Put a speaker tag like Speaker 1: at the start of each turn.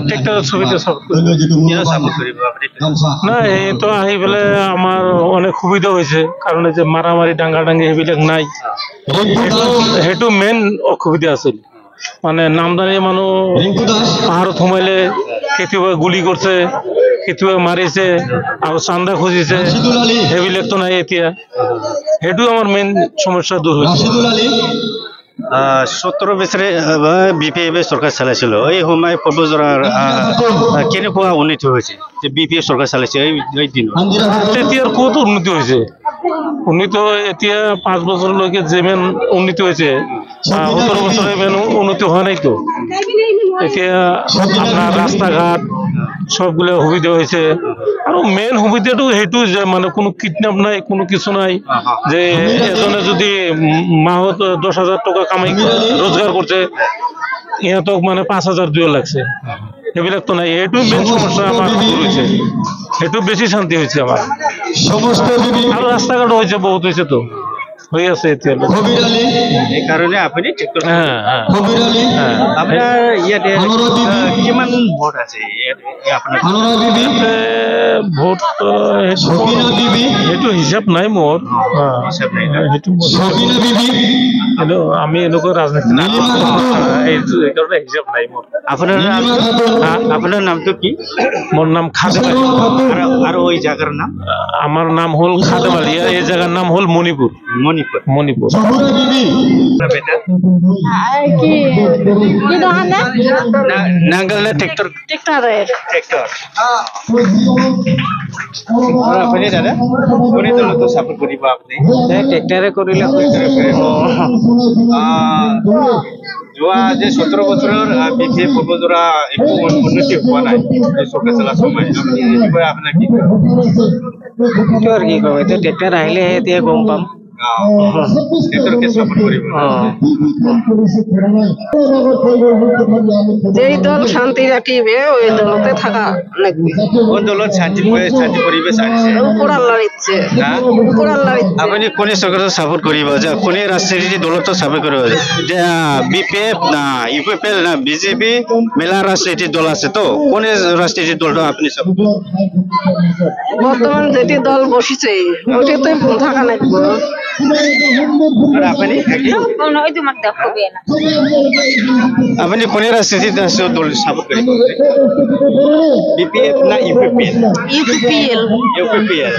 Speaker 1: ট্ৰেক্টৰৰ ছবিতে চব নাই এইটো আহি পেলাই আমাৰ অনেক সুবিধা হৈছে কাৰণ এই যে মাৰামাৰি ডাঙা ডাঙি সেইবিলাক নাই সেইটো মেইন অসুবিধা আছিল মানে নামদানি মানুহ পাহাৰত সোমাইলে কেতিয়াবা গুলি কৰিছে কেতিয়াবা মাৰিছে আৰু চান্দা খুজিছে সেইবিলাকতো নাই এতিয়া সেইটো আমাৰ মেইন সমস্যা দূৰ হৈছে
Speaker 2: 17 বছৰে বিপিএফ সরকার চালাইছিল এই সময় পূর্বজরার কেনেকুৱা উন্নতি হৈছে যে বিপিএফ সরকার চালাইছে এই দিন
Speaker 1: তেতিয়াৰ ক'ত উন্নতি হৈছে উন্নতি এতিয়া 5 বছৰলৈকে যিমান উন্নতি হৈছে 17 বছৰে ইমান উন্নতি হোৱা নাইতো এতিয়া আপোনাৰ ৰাস্তা ঘাট সবগুলো সুবিধা হয়েছে আর মেইন সুবিধাটো সেইটো যে মানে কোনো কিডন্যাপ নাই কোনো কিছু নাই যে এজনে যদি মাহত 10,000 টাকা কামাই রোজগার করছে ইহঁতক মানে 5,000 দিও লাগছে সেইবিলাক তো নাই এইটো মেইন সমস্যা আমাৰ দূৰ হৈছে সেইটো বেছি শান্তি হৈছে আমাৰ আৰু ৰাস্তা ঘাট হৈছে বহুত হৈছে তো হয়ে আছে এতিয়া
Speaker 2: এই কারণে আপনি আপনার ইয়াতে কিমান ভোট আছে আপনার
Speaker 1: ভোট সেইটো হিচাপ নাই মোৰ সেইটো আমি এনেকুৱা ৰাজনীতি এইকাৰণে হিচাপ নাই মোৰ
Speaker 2: আপনার নামটো কি
Speaker 1: মোৰ নাম খাদেম আলী
Speaker 2: আর ওই জায়গার নাম
Speaker 1: আমার নাম হল খাদেম আলী এই জায়গার নাম হল মণিপুর মণিপুর
Speaker 2: নাঙ্গল না ট্রেক্টর আর আপনি দাদা কোনে দল তো সাপোর্ট করিব আপনি
Speaker 1: ট্রেক্টরে করিলে
Speaker 2: যোৱা যে 17 বছৰৰ বিপিএফ পূৰ্বজৰা একো উন্নতি হোৱা নাই এই সরকার চলা সময় আপনি এই বিষয়ে আপনার কি
Speaker 1: আর কি কম এটা ট্রেক্টর আহিলে এতিয়া গম পাম
Speaker 2: ট্রেক্টরকে সাপোর্ট করিব
Speaker 3: যেই দল শান্তি রাখিবে ওই দলতে থাকা লাগবে
Speaker 2: কোন দলত শান্তি পরিবেশ আনিছে
Speaker 3: উপর আল্লাহর ইচ্ছে উপর আল্লাহর ইচ্ছে
Speaker 2: আপনি কোন সরকারকে সাপোর্ট করিব যে কোন রাজনীতি দলত সাপোর্ট করিব যে বিপিএফ না ইউপিএল না বিজেপি মেলা রাজনীতি দল আছে তো কোন রাজনীতি দলটা আপনি সাপোর্ট
Speaker 3: বর্তমান যেটি দল বসিছে ওইটাতে থাকা লাগবে
Speaker 2: আর আপনি আপনি কোন রাজনীতি দল সাপোর্ট করিব বিপিএফ না ইউপিএল
Speaker 3: ইউপিএল
Speaker 2: ইউপিএল